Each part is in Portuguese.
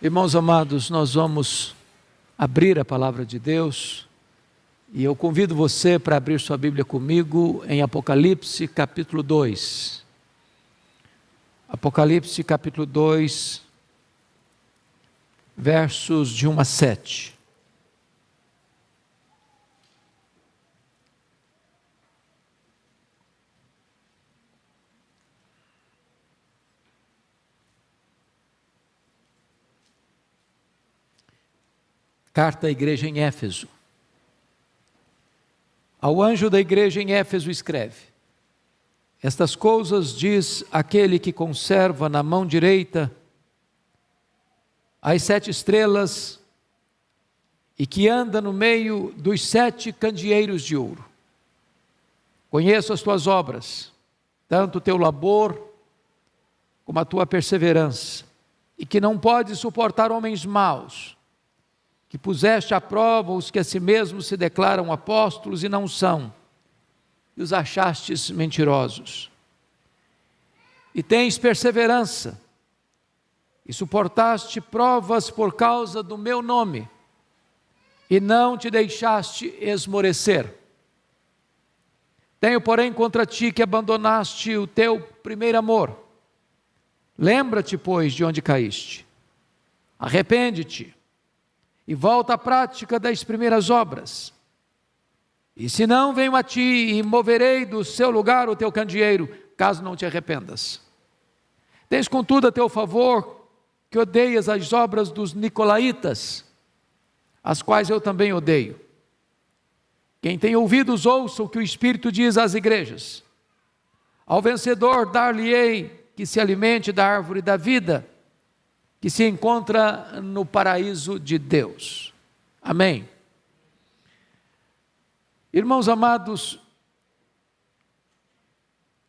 Irmãos amados, nós vamos abrir a palavra de Deus e eu convido você para abrir sua Bíblia comigo em Apocalipse capítulo 2. Apocalipse capítulo 2, versos de 1 a 7. Carta à igreja em Éfeso. Ao anjo da igreja em Éfeso escreve: estas coisas diz aquele que conserva na mão direita as 7 estrelas e que anda no meio dos 7 candeeiros de ouro. Conheço as tuas obras, tanto o teu labor como a tua perseverança, e que não podes suportar homens maus, que puseste à prova os que a si mesmos se declaram apóstolos e não são, e os achastes mentirosos. E tens perseverança, e suportaste provas por causa do meu nome, e não te deixaste esmorecer. Tenho, porém, contra ti que abandonaste o teu primeiro amor. Lembra-te, pois, de onde caíste. Arrepende-te e volta à prática das primeiras obras. E se não, venho a ti e moverei do seu lugar o teu candeeiro, caso não te arrependas. Tens contudo a teu favor que odeias as obras dos nicolaítas, as quais eu também odeio. Quem tem ouvidos ouça o que o Espírito diz às igrejas. Ao vencedor dar-lhe-ei que se alimente da árvore da vida, que se encontra no paraíso de Deus. Amém. Irmãos amados,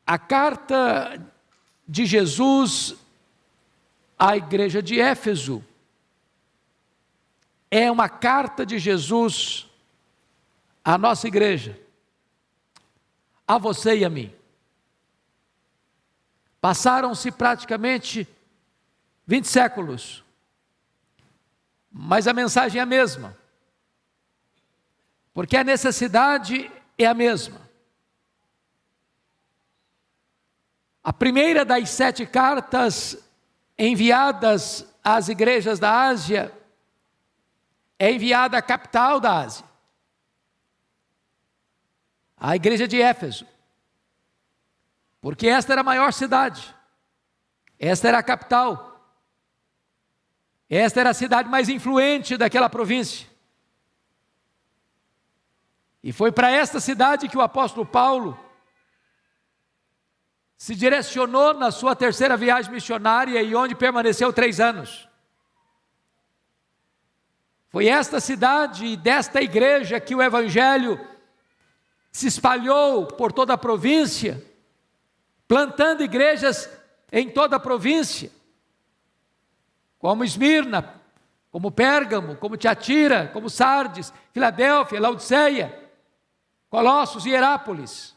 a carta de Jesus à igreja de Éfeso é uma carta de Jesus à nossa igreja, a você e a mim. Passaram-se praticamente 20 séculos, mas a mensagem é a mesma, porque a necessidade é a mesma. A primeira das 7 cartas enviadas às igrejas da Ásia é enviada à capital da Ásia, à igreja de Éfeso, porque esta era a maior cidade, esta era a capital. Esta era a cidade mais influente daquela província. E foi para esta cidade que o apóstolo Paulo se direcionou na sua 3ª viagem missionária e onde permaneceu 3 anos. Foi esta cidade e desta igreja que o evangelho se espalhou por toda a província, plantando igrejas em toda a província, como Esmirna, como Pérgamo, como Tiatira, como Sardes, Filadélfia, Laodiceia, Colossos e Herápolis.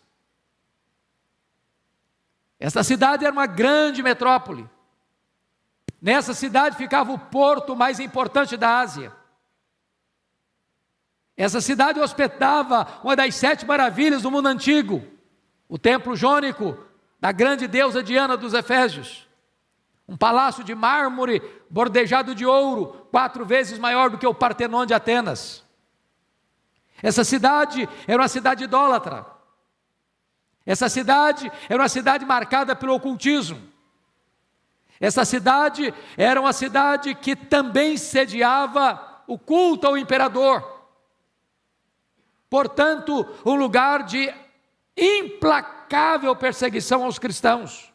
Esta cidade era uma grande metrópole. Nessa cidade ficava o porto mais importante da Ásia. Essa cidade hospedava uma das 7 maravilhas do mundo antigo, o templo jônico da grande deusa Diana dos Efésios. Um palácio de mármore bordejado de ouro, 4 vezes maior do que o Partenon de Atenas. Essa cidade era uma cidade idólatra. Essa cidade era uma cidade marcada pelo ocultismo. Essa cidade era uma cidade que também sediava o culto ao imperador. Portanto, um lugar de implacável perseguição aos cristãos.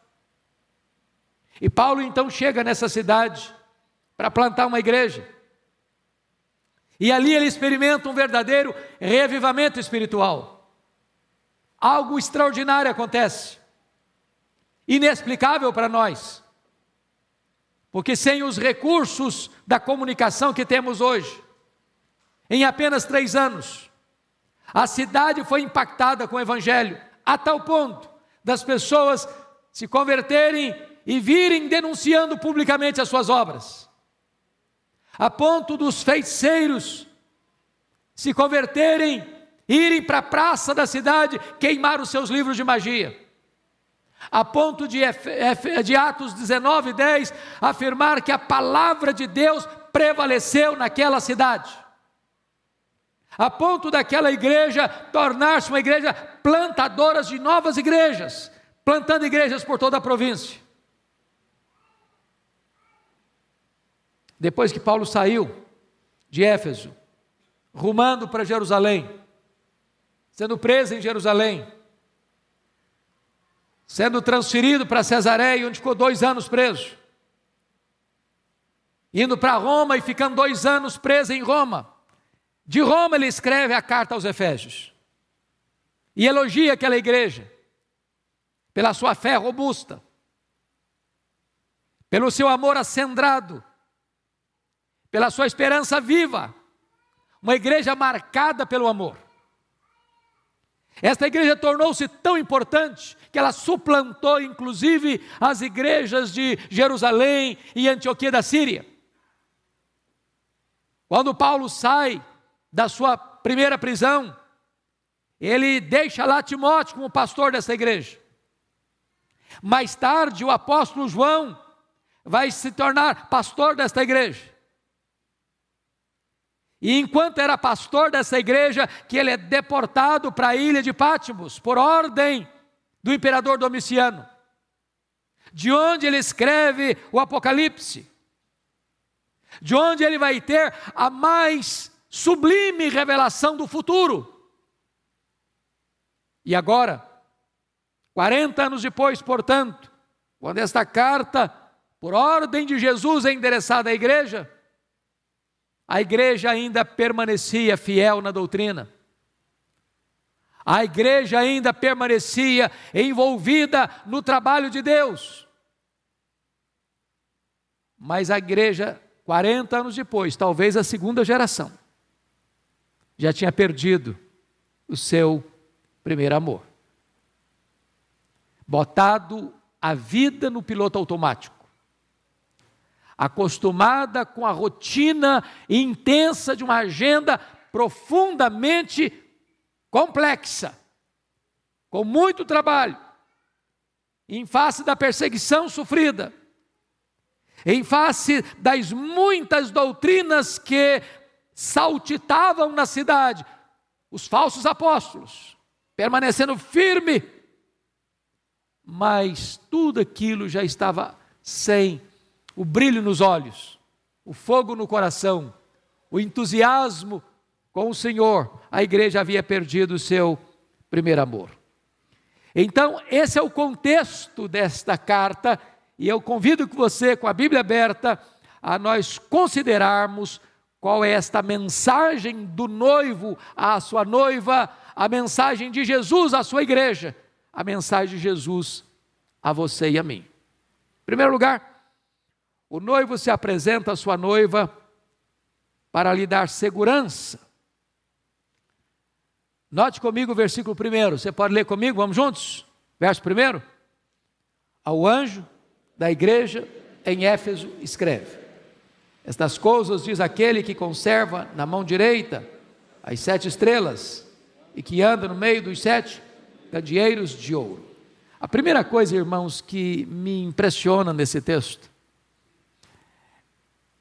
E Paulo então chega nessa cidade para plantar uma igreja. E ali ele experimenta um verdadeiro reavivamento espiritual. Algo extraordinário acontece, inexplicável para nós, porque sem os recursos da comunicação que temos hoje, em apenas 3 anos, a cidade foi impactada com o evangelho, a tal ponto das pessoas se converterem e virem denunciando publicamente as suas obras. a ponto dos feiticeiros se converterem, irem para a praça da cidade, queimar os seus livros de magia, a ponto de Atos 19:10 afirmar que a palavra de Deus prevaleceu naquela cidade, a ponto daquela igreja tornar-se uma igreja plantadora de novas igrejas, plantando igrejas por toda a província. Depois que Paulo saiu de Éfeso, rumando para Jerusalém, sendo preso em Jerusalém, sendo transferido para Cesareia, onde ficou 2 anos preso, indo para Roma e ficando 2 anos preso em Roma. De Roma ele escreve a carta aos Efésios e elogia aquela igreja pela sua fé robusta, pelo seu amor acendrado, pela sua esperança viva, uma igreja marcada pelo amor. Esta igreja tornou-se tão importante que ela suplantou inclusive as igrejas de Jerusalém e Antioquia da Síria. Quando Paulo sai da sua primeira prisão, ele deixa lá Timóteo como pastor dessa igreja. Mais tarde o apóstolo João vai se tornar pastor desta igreja. E enquanto era pastor dessa igreja, que ele é deportado para a ilha de Pátimos, por ordem do imperador Domiciano, de onde ele escreve o Apocalipse, de onde ele vai ter a mais sublime revelação do futuro. E agora, 40 anos depois, portanto, quando esta carta, por ordem de Jesus, é endereçada à igreja, a igreja ainda permanecia fiel na doutrina, a igreja ainda permanecia envolvida no trabalho de Deus. Mas a igreja, 40 anos depois, talvez a segunda geração, já tinha perdido o seu primeiro amor, botado a vida no piloto automático, acostumada com a rotina intensa de uma agenda profundamente complexa, com muito trabalho, em face da perseguição sofrida, em face das muitas doutrinas que saltitavam na cidade, os falsos apóstolos, permanecendo firme, mas tudo aquilo já estava sem o brilho nos olhos, o fogo no coração, o entusiasmo com o Senhor. A igreja havia perdido o seu primeiro amor. Então, esse é o contexto desta carta, e eu convido que você, com a Bíblia aberta, a nós considerarmos qual é esta mensagem do noivo à sua noiva, a mensagem de Jesus à sua igreja, a mensagem de Jesus a você e a mim. Em primeiro lugar, o noivo se apresenta à sua noiva para lhe dar segurança. Note comigo o versículo 1, você pode ler comigo, vamos juntos? Verso 1: ao anjo da igreja em Éfeso escreve: estas coisas diz aquele que conserva na mão direita as 7 estrelas e que anda no meio dos 7 candeeiros de ouro. A primeira coisa, irmãos, que me impressiona nesse texto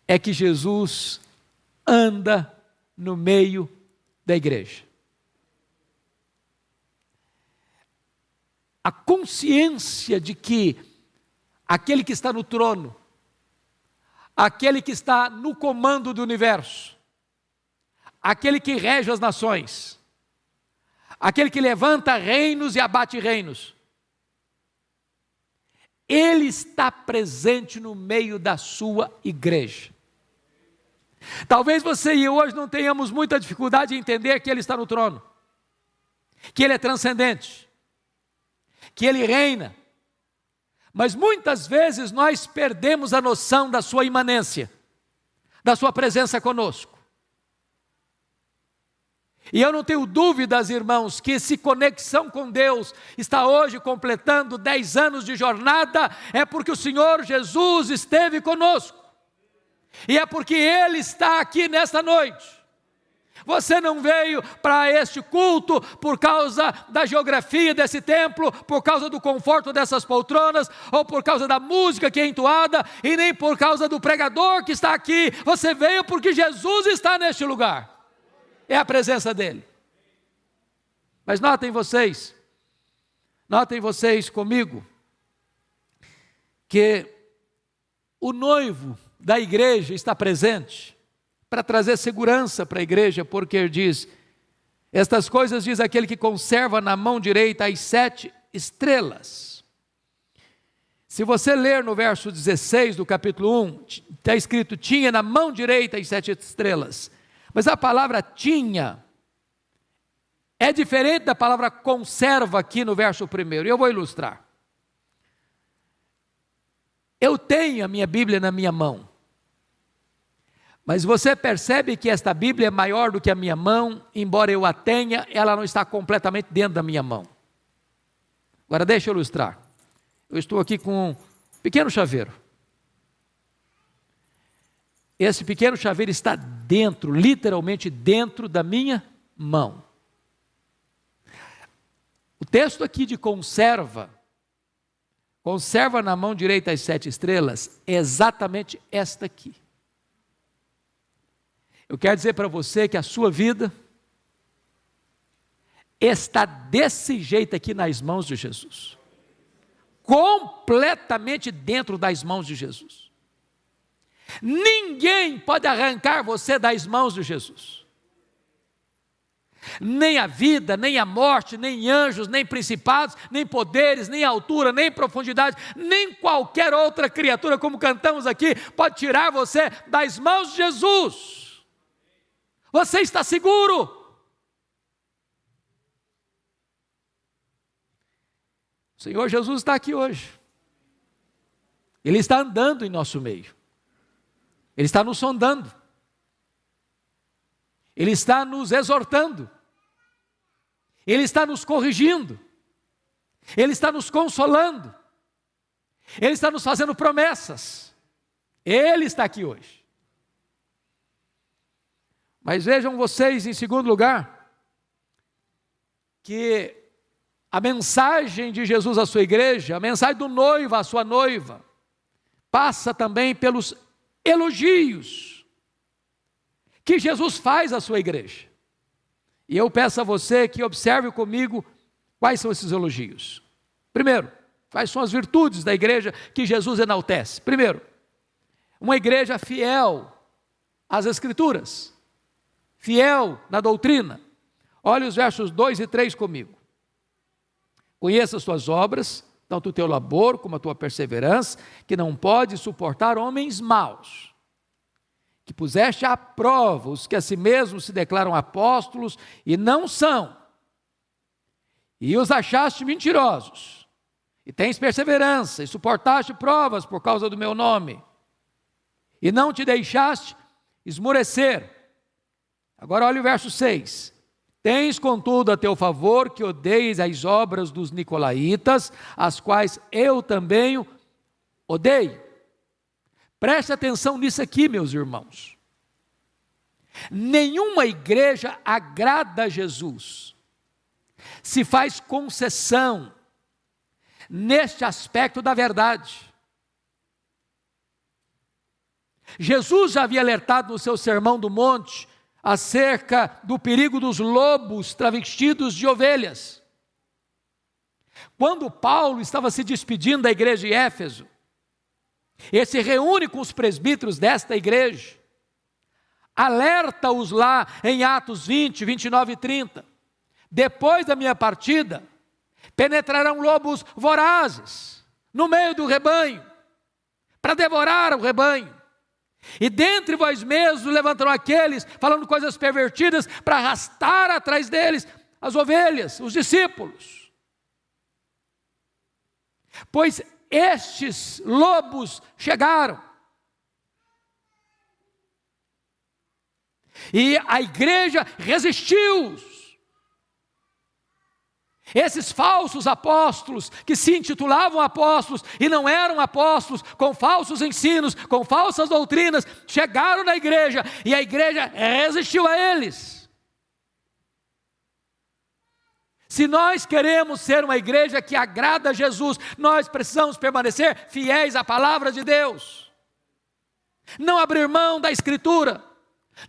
é que Jesus anda no meio da igreja. A consciência de que aquele que está no trono, aquele que está no comando do universo, aquele que rege as nações, aquele que levanta reinos e abate reinos, ele está presente no meio da sua igreja. Talvez você e eu hoje não tenhamos muita dificuldade em entender que ele está no trono, que ele é transcendente, que ele reina, mas muitas vezes nós perdemos a noção da sua imanência, da sua presença conosco. E eu não tenho dúvidas, irmãos, que se conexão com Deus está hoje completando 10 anos de jornada, é porque o Senhor Jesus esteve conosco. E é porque Ele está aqui nesta noite. Você não veio para este culto por causa da geografia desse templo, por causa do conforto dessas poltronas, ou por causa da música que é entoada, e nem por causa do pregador que está aqui. Você veio porque Jesus está neste lugar. É a presença dEle. Mas notem vocês comigo, que o noivo da igreja está presente para trazer segurança para a igreja, porque ele diz: estas coisas diz aquele que conserva na mão direita as 7 estrelas. Se você ler no verso 16 do capítulo 1, está escrito: tinha na mão direita as 7 estrelas. Mas a palavra tinha é diferente da palavra conserva aqui no verso 1, e eu vou ilustrar. Eu tenho a minha Bíblia na minha mão, mas você percebe que esta Bíblia é maior do que a minha mão, embora eu a tenha, ela não está completamente dentro da minha mão. Agora deixa eu ilustrar. Eu estou aqui com um pequeno chaveiro. Esse pequeno chaveiro está dentro, literalmente dentro da minha mão. O texto aqui de conserva na mão direita as 7 estrelas, é exatamente esta aqui. Eu quero dizer para você que a sua vida está desse jeito aqui nas mãos de Jesus. Completamente dentro das mãos de Jesus. Ninguém pode arrancar você das mãos de Jesus. Nem a vida, nem a morte, nem anjos, nem principados, nem poderes, nem altura, nem profundidade, nem qualquer outra criatura, como cantamos aqui, pode tirar você das mãos de Jesus. Você está seguro. O Senhor Jesus está aqui hoje. Ele está andando em nosso meio. Ele está nos sondando. Ele está nos exortando. Ele está nos corrigindo. Ele está nos consolando. Ele está nos fazendo promessas. Ele está aqui hoje. Mas vejam vocês, em segundo lugar, que a mensagem de Jesus à sua igreja, a mensagem do noivo à sua noiva, passa também pelos elogios que Jesus faz à sua igreja. E eu peço a você que observe comigo quais são esses elogios. Primeiro, quais são as virtudes da igreja que Jesus enaltece? Primeiro, uma igreja fiel às Escrituras, fiel na doutrina. Olha os versos 2 e 3 comigo. Conheça as tuas obras, tanto o teu labor como a tua perseverança, que não pode suportar homens maus, que puseste à prova os que a si mesmos se declaram apóstolos e não são, e os achaste mentirosos, e tens perseverança, e suportaste provas por causa do meu nome, e não te deixaste esmorecer. Agora olha o verso 6. Tens, contudo, a teu favor que odeies as obras dos nicolaítas, as quais eu também odeio. Preste atenção nisso aqui, meus irmãos. Nenhuma igreja agrada a Jesus se faz concessão neste aspecto da verdade. Jesus já havia alertado no seu Sermão do Monte acerca do perigo dos lobos travestidos de ovelhas. Quando Paulo estava se despedindo da igreja de Éfeso, ele se reúne com os presbíteros desta igreja, alerta-os lá em Atos 20, 29 e 30. Depois da minha partida, penetrarão lobos vorazes no meio do rebanho, para devorar o rebanho. E dentre vós mesmos levantarão aqueles, falando coisas pervertidas, para arrastar atrás deles as ovelhas, os discípulos. Pois estes lobos chegaram. E a igreja resistiu. Esses falsos apóstolos, que se intitulavam apóstolos e não eram apóstolos, com falsos ensinos, com falsas doutrinas, chegaram na igreja e a igreja resistiu a eles. Se nós queremos ser uma igreja que agrada a Jesus, nós precisamos permanecer fiéis à palavra de Deus. Não abrir mão da Escritura,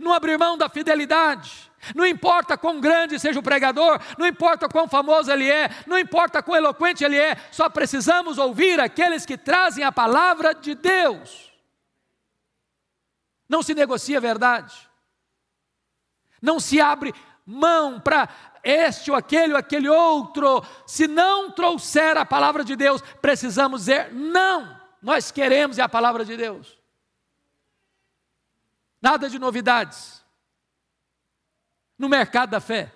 não abrir mão da fidelidade. Não importa quão grande seja o pregador, não importa quão famoso ele é, não importa quão eloquente ele é, só precisamos ouvir aqueles que trazem a palavra de Deus. Não se negocia a verdade, não se abre mão para este ou aquele outro. Se não trouxer a palavra de Deus, precisamos dizer não, nós queremos a palavra de Deus. Nada de novidades no mercado da fé,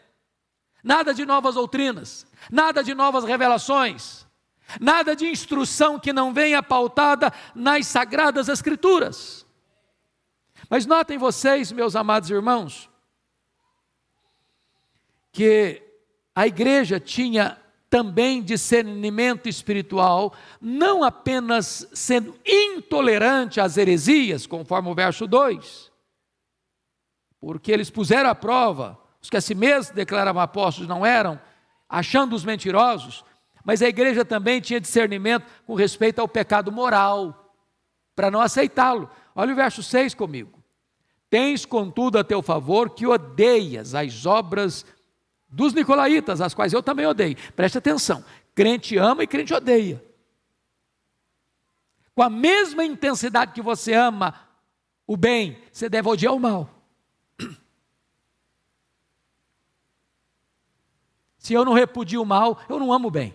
nada de novas doutrinas, nada de novas revelações, nada de instrução que não venha pautada nas sagradas escrituras. Mas notem vocês, meus amados irmãos, que a igreja tinha também discernimento espiritual, não apenas sendo intolerante às heresias, conforme o verso 2, porque eles puseram à prova, os que a si mesmos declaravam apóstolos não eram, achando os mentirosos, mas a igreja também tinha discernimento com respeito ao pecado moral, para não aceitá-lo. Olha o verso 6 comigo. Tens contudo a teu favor que odeias as obras dos nicolaítas, as quais eu também odeio. Preste atenção, crente ama e crente odeia. Com a mesma intensidade que você ama o bem, você deve odiar o mal. Se eu não repudio o mal, eu não amo o bem.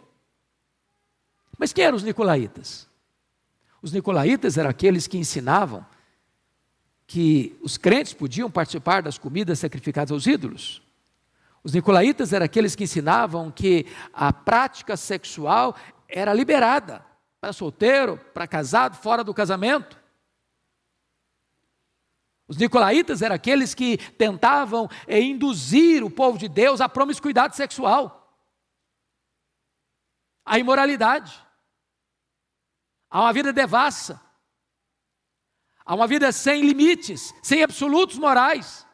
Mas quem eram os nicolaítas? Os nicolaítas eram aqueles que ensinavam que os crentes podiam participar das comidas sacrificadas aos ídolos. Os nicolaítas eram aqueles que ensinavam que a prática sexual era liberada para solteiro, para casado, fora do casamento. Os nicolaítas eram aqueles que tentavam induzir o povo de Deus à promiscuidade sexual, à imoralidade, a uma vida devassa, a uma vida sem limites, sem absolutos morais.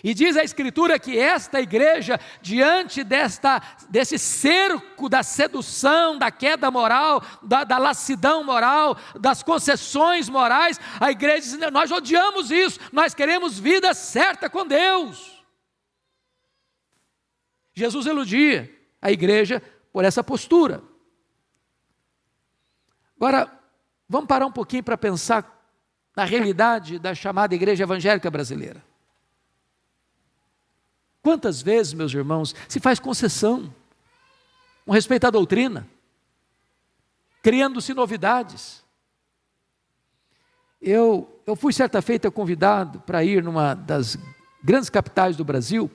E diz a Escritura que esta igreja, diante desse cerco da sedução, da queda moral, da lassidão moral, das concessões morais, a igreja diz: nós odiamos isso, nós queremos vida certa com Deus. Jesus elogia a igreja por essa postura. Agora, vamos parar um pouquinho para pensar na realidade da chamada igreja evangélica brasileira. Quantas vezes, meus irmãos, se faz concessão com respeito à doutrina, criando-se novidades. Eu fui certa feita convidado para ir numa das grandes capitais do Brasil,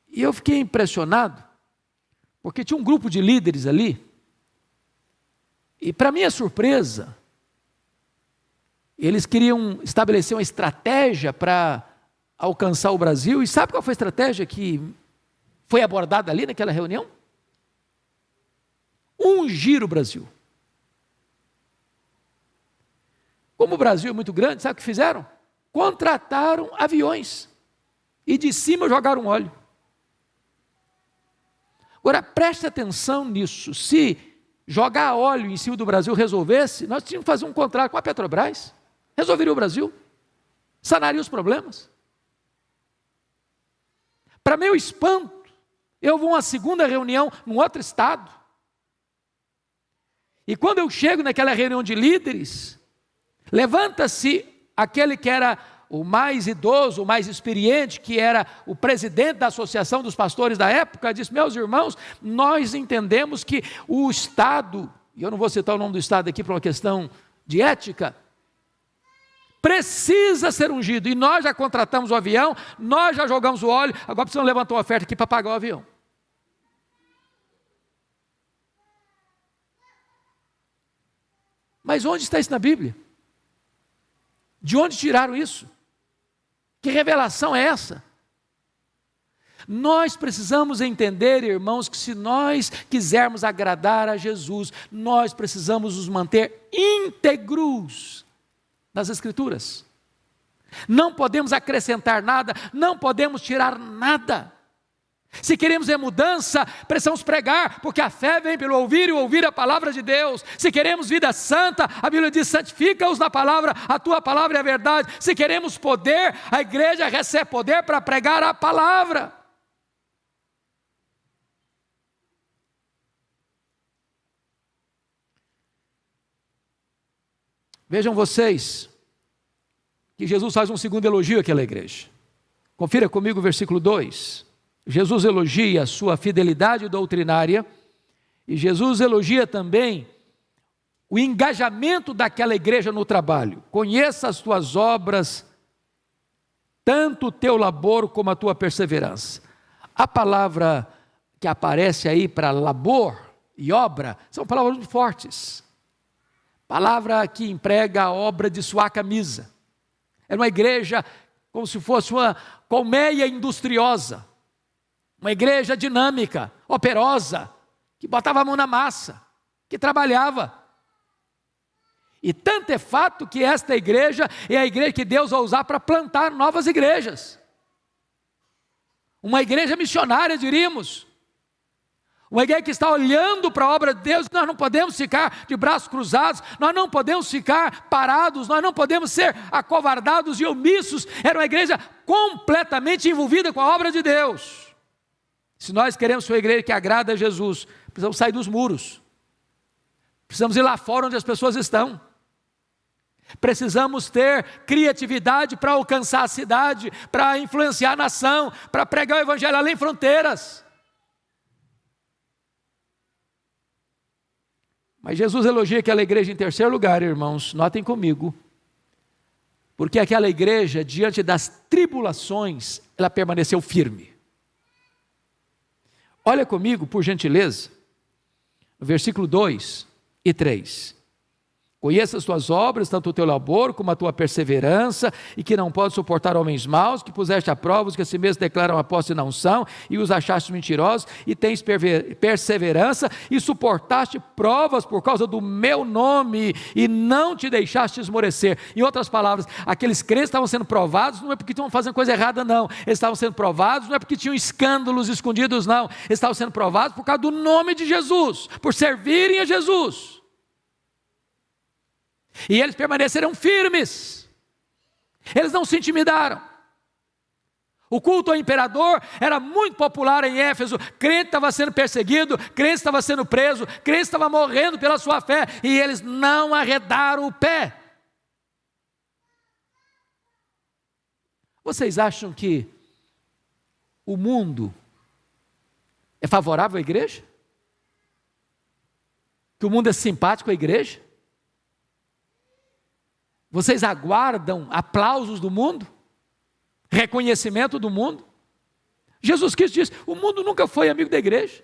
e eu fiquei impressionado, porque tinha um grupo de líderes ali, e para minha surpresa, eles queriam estabelecer uma estratégia para alcançar o Brasil. E sabe qual foi a estratégia que foi abordada ali naquela reunião? Ungir o Brasil. Como o Brasil é muito grande, sabe o que fizeram? Contrataram aviões e de cima jogaram óleo. Agora preste atenção nisso. Se jogar óleo em cima do Brasil resolvesse, nós tínhamos que fazer um contrato com a Petrobras, resolveria o Brasil, sanaria os problemas. Para meu espanto, eu vou a uma segunda reunião num outro estado, e quando eu chego naquela reunião de líderes, levanta-se aquele que era o mais idoso, o mais experiente, que era o presidente da Associação dos Pastores da época, disse: meus irmãos, nós entendemos que o Estado, e eu não vou citar o nome do Estado aqui por uma questão de ética, precisa ser ungido, e nós já contratamos o avião, nós já jogamos o óleo, agora precisamos levantar uma oferta aqui para pagar o avião. Mas onde está isso na Bíblia? De onde tiraram isso? Que revelação é essa? Nós precisamos entender, irmãos, que se nós quisermos agradar a Jesus, nós precisamos nos manter íntegros nas Escrituras. Não podemos acrescentar nada, não podemos tirar nada. Se queremos ver mudança, precisamos pregar, porque a fé vem pelo ouvir e ouvir a palavra de Deus. Se queremos vida santa, a Bíblia diz: santifica-os na palavra, a tua palavra é a verdade. Se queremos poder, a igreja recebe poder para pregar a palavra. Vejam vocês, que Jesus faz um segundo elogio àquela igreja. Confira comigo o versículo 2. Jesus elogia a sua fidelidade doutrinária e Jesus elogia também o engajamento daquela igreja no trabalho. Conheça as tuas obras, tanto o teu labor como a tua perseverança. A palavra que aparece aí para labor e obra são palavras muito fortes. Palavra que emprega a obra de suar camisa. Era uma igreja como se fosse uma colmeia industriosa. Uma igreja dinâmica, operosa, que botava a mão na massa, que trabalhava. E tanto é fato que esta igreja é a igreja que Deus vai usar para plantar novas igrejas. Uma igreja missionária, diríamos. Uma igreja que está olhando para a obra de Deus. Nós não podemos ficar de braços cruzados, nós não podemos ficar parados, nós não podemos ser acovardados e omissos. Era uma igreja completamente envolvida com a obra de Deus. Se nós queremos ser uma igreja que agrada a Jesus, precisamos sair dos muros. Precisamos ir lá fora onde as pessoas estão. Precisamos ter criatividade para alcançar a cidade, para influenciar a nação, para pregar o evangelho além fronteiras. Mas Jesus elogia aquela igreja em terceiro lugar, irmãos, notem comigo, porque aquela igreja, diante das tribulações, ela permaneceu firme. Olha comigo, por gentileza, no versículo 2 e 3. Conheça as tuas obras, tanto o teu labor como a tua perseverança, e que não pode suportar homens maus, que puseste a prova os que a si mesmos declaram apóstolos e não são, e os achaste mentirosos, e tens perseverança, e suportaste provas por causa do meu nome, e não te deixaste esmorecer. Em outras palavras, aqueles crentes estavam sendo provados, não é porque estavam fazendo coisa errada, não. Eles estavam sendo provados, não é porque tinham escândalos escondidos, não. Eles estavam sendo provados por causa do nome de Jesus, por servirem a Jesus. E eles permaneceram firmes, eles não se intimidaram. O culto ao imperador era muito popular em Éfeso. Crente estava sendo perseguido, crente estava sendo preso, crente estava morrendo pela sua fé, e eles não arredaram o pé. Vocês acham que o mundo é favorável à igreja? Que o mundo é simpático à igreja? Vocês aguardam aplausos do mundo? Reconhecimento do mundo? Jesus Cristo diz: o mundo nunca foi amigo da igreja.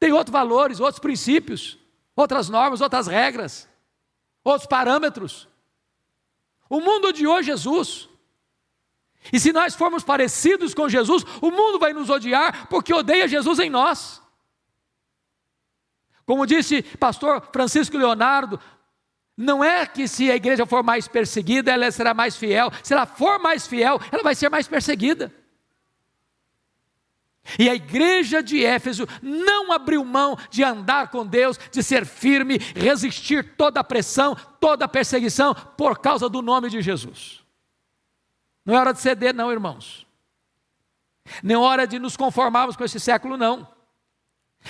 Tem outros valores, outros princípios, outras normas, outras regras, outros parâmetros. O mundo odiou Jesus. E se nós formos parecidos com Jesus, o mundo vai nos odiar porque odeia Jesus em nós. Como disse pastor Francisco Leonardo, não é que se a igreja for mais perseguida, ela será mais fiel. Se ela for mais fiel, ela vai ser mais perseguida. E a igreja de Éfeso não abriu mão de andar com Deus, de ser firme, resistir toda a pressão, toda a perseguição, por causa do nome de Jesus. Não é hora de ceder, não, irmãos. Não é hora de nos conformarmos com esse século, não.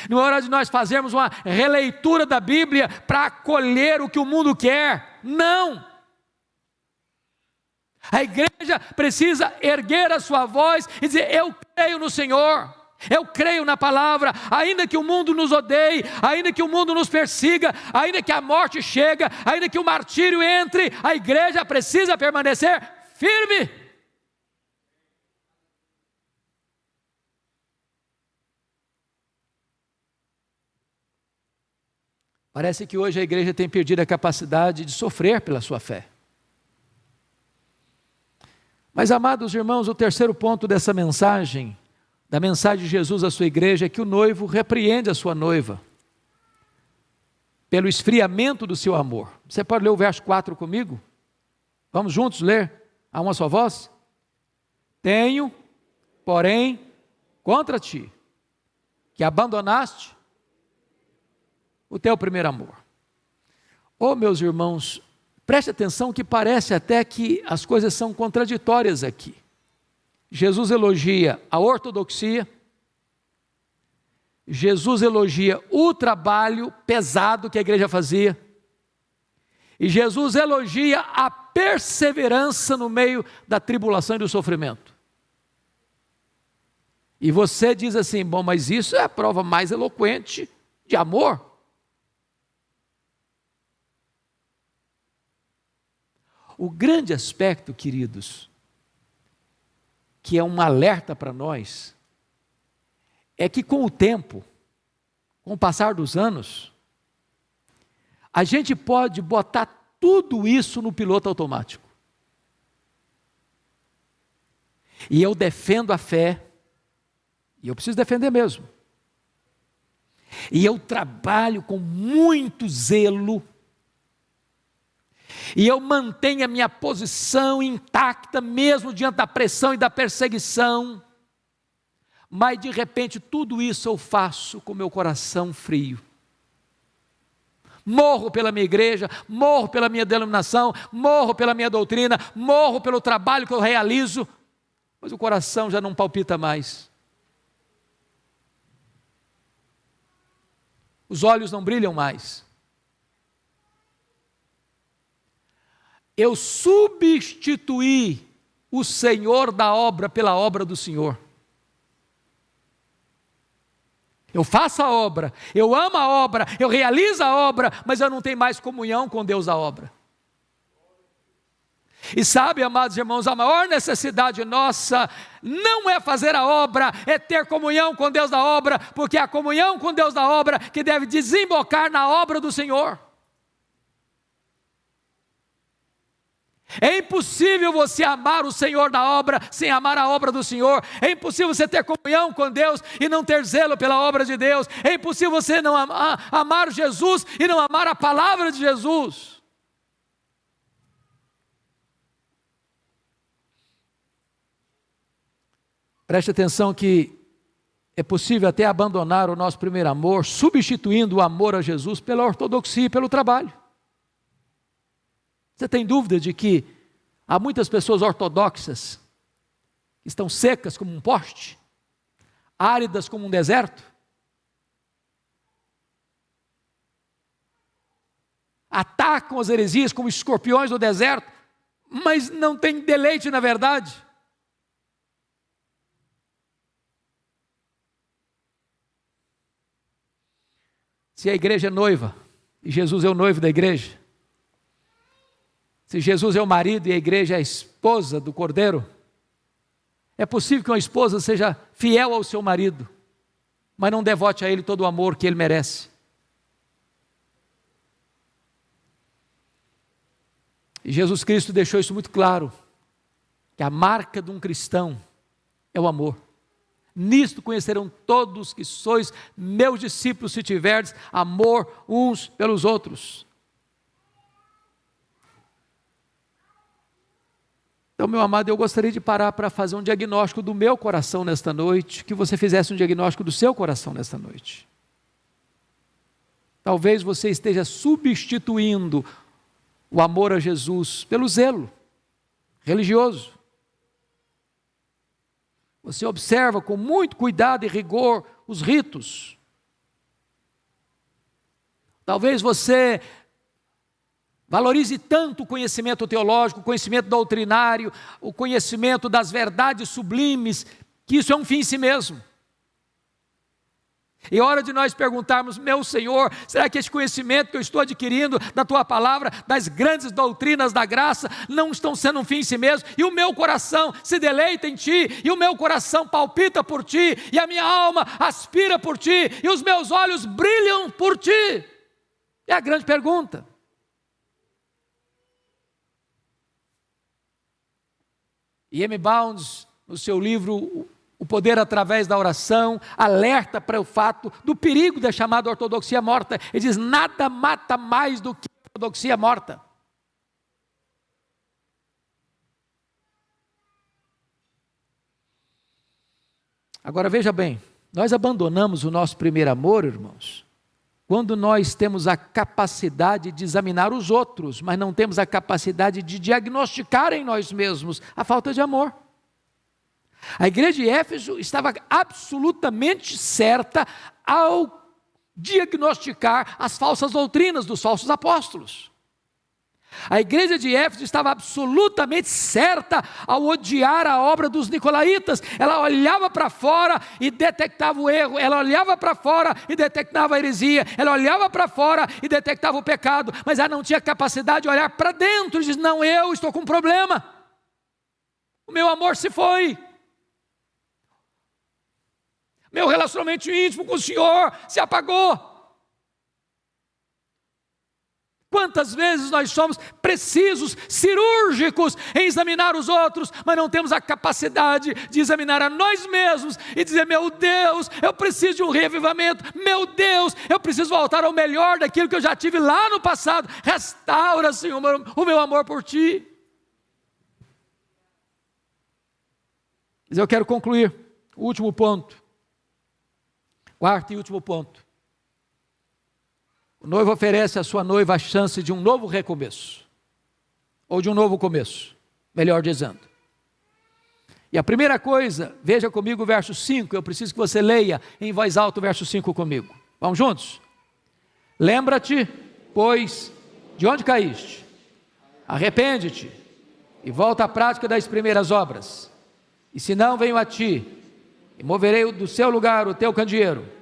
Não é hora de nós fazermos uma releitura da Bíblia para acolher o que o mundo quer. Não! A igreja precisa erguer a sua voz e dizer: eu creio no Senhor, eu creio na palavra, ainda que o mundo nos odeie, ainda que o mundo nos persiga, ainda que a morte chegue, ainda que o martírio entre, a igreja precisa permanecer firme. Parece que hoje a igreja tem perdido a capacidade de sofrer pela sua fé. Mas, amados irmãos, o terceiro ponto dessa mensagem da mensagem de Jesus à sua igreja é que o noivo repreende a sua noiva pelo esfriamento do seu amor. Você pode ler o verso 4 comigo? Vamos juntos ler a uma só voz? Tenho, porém, contra ti, que abandonaste o teu primeiro amor. Oh, meus irmãos, preste atenção que parece até que as coisas são contraditórias aqui. Jesus elogia a ortodoxia, Jesus elogia o trabalho pesado que a igreja fazia, e Jesus elogia a perseverança no meio da tribulação e do sofrimento. E você diz assim, bom, mas isso é a prova mais eloquente de amor. O grande aspecto, queridos, que é um alerta para nós, é que com o tempo, com o passar dos anos, a gente pode botar tudo isso no piloto automático. E eu defendo a fé, e eu preciso defender mesmo. E eu trabalho com muito zelo, e eu mantenho a minha posição intacta, mesmo diante da pressão e da perseguição, mas de repente tudo isso eu faço com meu coração frio. Morro pela minha igreja, morro pela minha denominação, morro pela minha doutrina, morro pelo trabalho que eu realizo, mas o coração já não palpita mais. Os olhos não brilham mais. Eu substituí o Senhor da obra pela obra do Senhor. Eu faço a obra, eu amo a obra, eu realizo a obra, mas eu não tenho mais comunhão com Deus da obra. E sabe, amados irmãos, a maior necessidade nossa não é fazer a obra, é ter comunhão com Deus da obra, porque é a comunhão com Deus da obra que deve desembocar na obra do Senhor. É impossível você amar o Senhor da obra sem amar a obra do Senhor. É impossível você ter comunhão com Deus e não ter zelo pela obra de Deus. É impossível você não amar Jesus e não amar a palavra de Jesus. Preste atenção que é possível até abandonar o nosso primeiro amor, substituindo o amor a Jesus pela ortodoxia e pelo trabalho. Você tem dúvida de que há muitas pessoas ortodoxas que estão secas como um poste, áridas como um deserto? Atacam as heresias como escorpiões do deserto, mas não têm deleite na verdade. Se a igreja é noiva, e Jesus é o noivo da igreja, se Jesus é o marido e a igreja é a esposa do Cordeiro, é possível que uma esposa seja fiel ao seu marido, mas não devote a ele todo o amor que ele merece. E Jesus Cristo deixou isso muito claro, que a marca de um cristão é o amor. Nisto conhecerão todos que sois meus discípulos, se tiverdes amor uns pelos outros. Então, meu amado, eu gostaria de parar para fazer um diagnóstico do meu coração nesta noite, que você fizesse um diagnóstico do seu coração nesta noite. Talvez você esteja substituindo o amor a Jesus pelo zelo religioso. Você observa com muito cuidado e rigor os ritos. Talvez você valorize tanto o conhecimento teológico, o conhecimento doutrinário, o conhecimento das verdades sublimes, que isso é um fim em si mesmo. É hora de nós perguntarmos, meu Senhor, será que esse conhecimento que eu estou adquirindo da Tua Palavra, das grandes doutrinas da graça, não estão sendo um fim em si mesmo? E o meu coração se deleita em Ti, e o meu coração palpita por Ti, e a minha alma aspira por Ti, e os meus olhos brilham por Ti? É a grande pergunta. E M. Bounds, no seu livro o poder através da oração, alerta para o fato do perigo da chamada ortodoxia morta. Ele diz: nada mata mais do que a ortodoxia morta. Agora veja bem, nós abandonamos o nosso primeiro amor, irmãos, quando nós temos a capacidade de examinar os outros, mas não temos a capacidade de diagnosticar em nós mesmos a falta de amor. A igreja de Éfeso estava absolutamente certa ao diagnosticar as falsas doutrinas dos falsos apóstolos. A igreja de Éfeso estava absolutamente certa ao odiar a obra dos nicolaítas. Ela olhava para fora e detectava o erro, ela olhava para fora e detectava a heresia, ela olhava para fora e detectava o pecado, mas ela não tinha capacidade de olhar para dentro e dizer: não, eu estou com um problema, o meu amor se foi, meu relacionamento íntimo com o Senhor se apagou. Quantas vezes nós somos precisos, cirúrgicos em examinar os outros, mas não temos a capacidade de examinar a nós mesmos e dizer: meu Deus, eu preciso de um reavivamento, meu Deus, eu preciso voltar ao melhor daquilo que eu já tive lá no passado. Restaura, Senhor, o meu amor por Ti. Mas eu quero concluir o último ponto, quarto e último ponto. O noivo oferece à sua noiva a chance de um novo recomeço, ou de um novo começo, melhor dizendo. E a primeira coisa, veja comigo o verso 5, eu preciso que você leia em voz alta o verso 5 comigo. Vamos juntos? Lembra-te, pois, de onde caíste, arrepende-te e volta à prática das primeiras obras. E se não, venho a ti e moverei do seu lugar o teu candeeiro,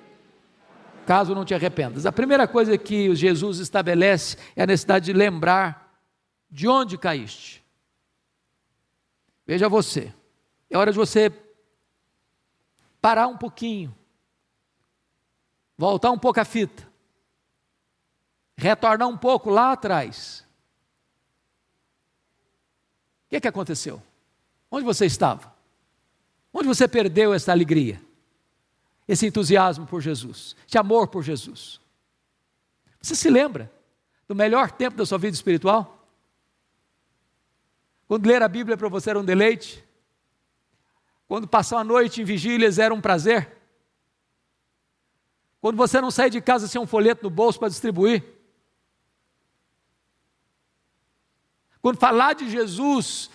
caso não te arrependas. A primeira coisa que Jesus estabelece é a necessidade de lembrar de onde caíste. Veja você, é hora de você parar um pouquinho, voltar um pouco a fita, retornar um pouco lá atrás. O que aconteceu? Onde você estava? Onde você perdeu essa alegria? Esse entusiasmo por Jesus, esse amor por Jesus? Você se lembra do melhor tempo da sua vida espiritual? Quando ler a Bíblia para você era um deleite? Quando passar a noite em vigílias era um prazer? Quando você não saía de casa sem um folheto no bolso para distribuir? Quando falar de Jesus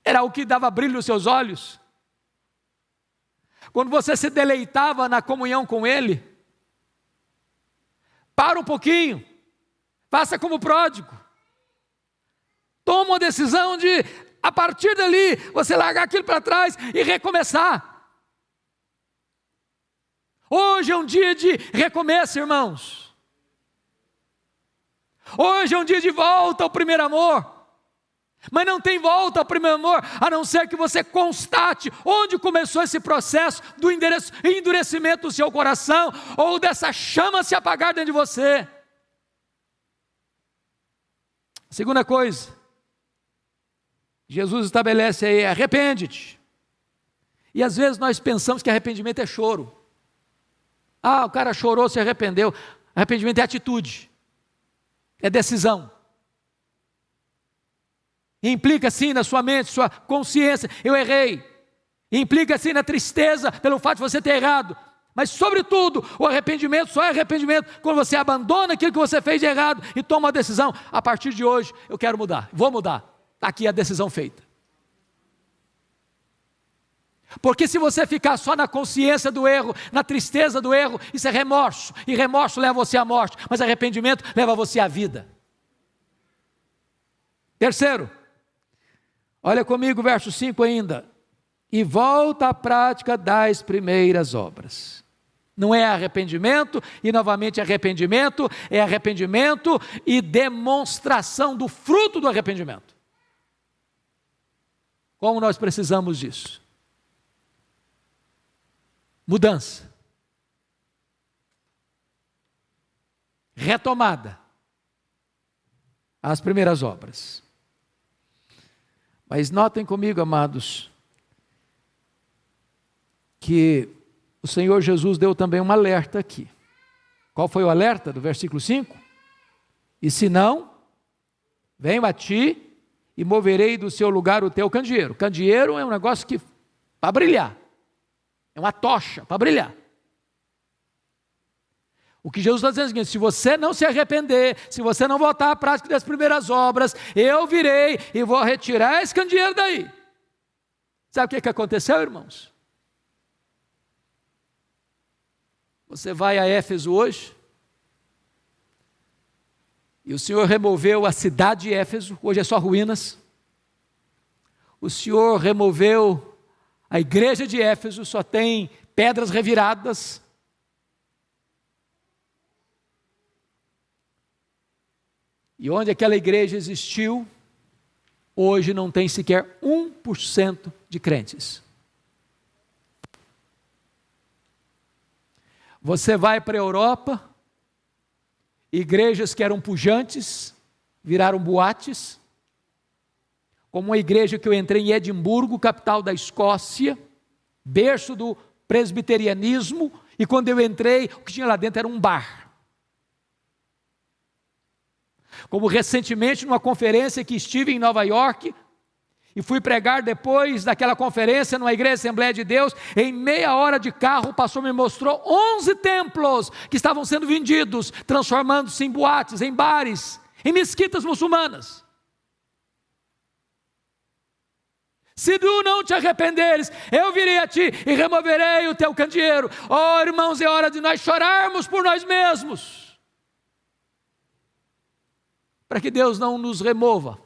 era o que dava brilho nos seus olhos? Quando você se deleitava na comunhão com Ele? Para um pouquinho, faça como o pródigo, toma uma decisão de, a partir dali, você largar aquilo para trás e recomeçar. Hoje é um dia de recomeço, irmãos. Hoje é um dia de volta ao primeiro amor. Mas não tem volta ao primeiro amor, a não ser que você constate onde começou esse processo do endurecimento do seu coração, ou dessa chama se apagar dentro de você. A segunda coisa, Jesus estabelece aí: arrepende-te. E às vezes nós pensamos que arrependimento é choro. Ah, o cara chorou, se arrependeu. Arrependimento é atitude, é decisão. Implica sim na sua mente, sua consciência: eu errei. Implica sim na tristeza pelo fato de você ter errado. Mas sobretudo, o arrependimento só é arrependimento quando você abandona aquilo que você fez de errado e toma uma decisão: a partir de hoje eu quero mudar, vou mudar. Está aqui a decisão feita. Porque se você ficar só na consciência do erro, na tristeza do erro, isso é remorso, e remorso leva você à morte, mas arrependimento leva você à vida. Terceiro, olha comigo o verso 5 ainda: e volta à prática das primeiras obras. Não é arrependimento e novamente arrependimento, é arrependimento e demonstração do fruto do arrependimento. Como nós precisamos disso? Mudança, retomada às primeiras obras. Mas notem comigo, amados, que o Senhor Jesus deu também um alerta aqui. Qual foi o alerta do versículo 5? E se não, venho a ti e moverei do seu lugar o teu candeeiro. Candeeiro é um negócio que para brilhar. É uma tocha para brilhar. O que Jesus está dizendo é o seguinte: se você não se arrepender, se você não voltar à prática das primeiras obras, eu virei e vou retirar esse candeeiro daí. Sabe o que aconteceu, irmãos? Você vai a Éfeso hoje, e o Senhor removeu a cidade de Éfeso, hoje é só ruínas. O Senhor removeu a igreja de Éfeso, só tem pedras reviradas. E onde aquela igreja existiu, hoje não tem sequer 1% de crentes. Você vai para a Europa, igrejas que eram pujantes, viraram boates, como uma igreja que eu entrei em Edimburgo, capital da Escócia, berço do presbiterianismo, e quando eu entrei, o que tinha lá dentro era um bar. Como recentemente numa conferência que estive em Nova York, e fui pregar depois daquela conferência numa igreja Assembleia de Deus, em meia hora de carro o pastor me mostrou 11 templos que estavam sendo vendidos, transformando-se em boates, em bares, em mesquitas muçulmanas. Se tu não te arrependeres, eu virei a ti e removerei o teu candeeiro. Oh, irmãos, é hora de nós chorarmos por nós mesmos, para que Deus não nos remova.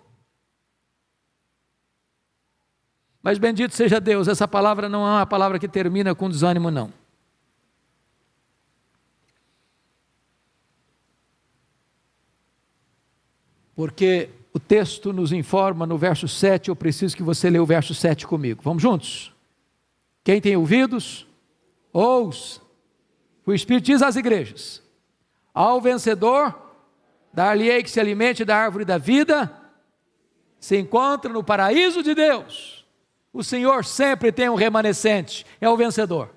Mas bendito seja Deus, essa palavra não é uma palavra que termina com desânimo, não. Porque o texto nos informa no verso 7, eu preciso que você leia o verso 7 comigo. Vamos juntos? Quem tem ouvidos, ouça. O Espírito diz às igrejas: ao vencedor, dar-lhe-ei que se alimente da árvore da vida, se encontra no paraíso de Deus. O Senhor sempre tem um remanescente, é o vencedor.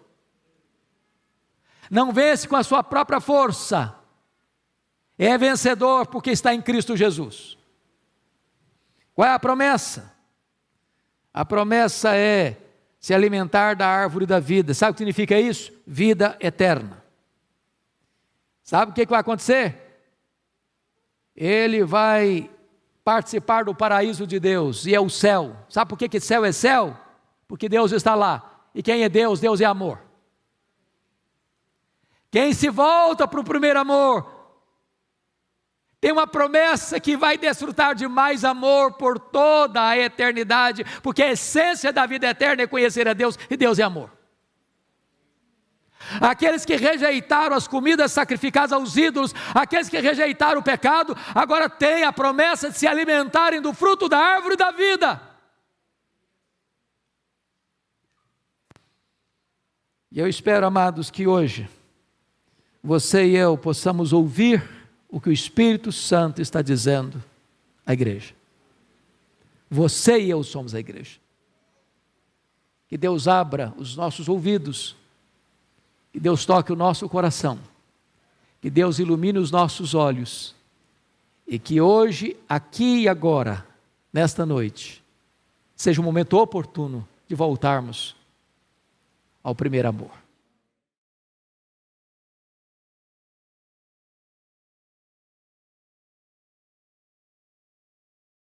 Não vence com a sua própria força, é vencedor porque está em Cristo Jesus. Qual é a promessa? A promessa é se alimentar da árvore da vida. Sabe o que significa isso? Vida eterna. Sabe o que vai acontecer? Ele vai participar do paraíso de Deus, e é o céu. Sabe por que céu é céu? Porque Deus está lá. E quem é Deus? Deus é amor. Quem se volta para o primeiro amor, tem uma promessa que vai desfrutar de mais amor por toda a eternidade, porque a essência da vida eterna é conhecer a Deus, e Deus é amor. Aqueles que rejeitaram as comidas sacrificadas aos ídolos, aqueles que rejeitaram o pecado, agora têm a promessa de se alimentarem do fruto da árvore da vida. E eu espero, amados, que hoje você e eu possamos ouvir o que o Espírito Santo está dizendo à igreja. Você e eu somos a igreja. Que Deus abra os nossos ouvidos, que Deus toque o nosso coração, que Deus ilumine os nossos olhos, e que hoje, aqui e agora, nesta noite, seja um momento oportuno de voltarmos ao primeiro amor.